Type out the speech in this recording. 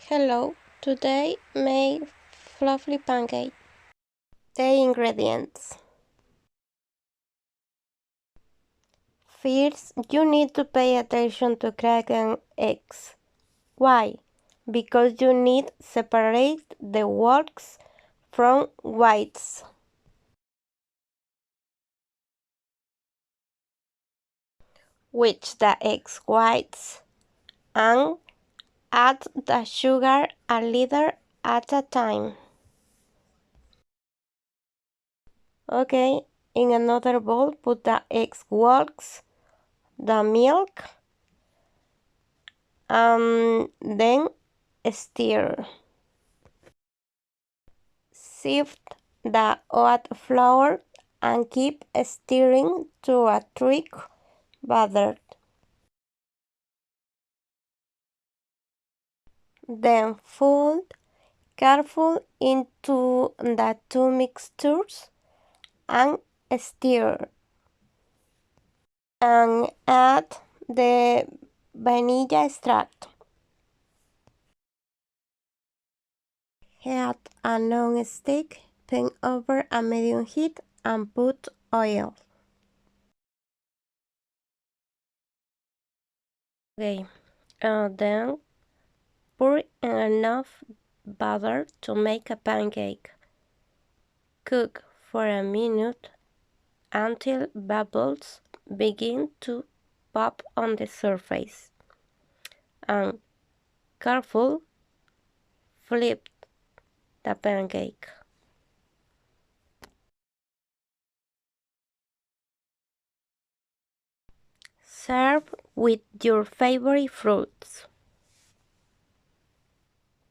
Hello, today make fluffy pancake. The ingredients. First, you need to pay attention to cracking eggs. Why? Because you need to separate the yolks from whites. Which the eggs whites and add the sugar a little at a time. Okay, in another bowl put the eggs yolks, the milk, and then stir. Sift the oat flour and keep stirring to a thick batter. Then fold carefully into the two mixtures and stir. And add the vanilla extract. Heat a non-stick pan over a medium heat and put oil. Okay, then pour enough butter to make a pancake. Cook for a minute until bubbles begin to pop on the surface. And careful, flip the pancake. Serve with your favorite fruits.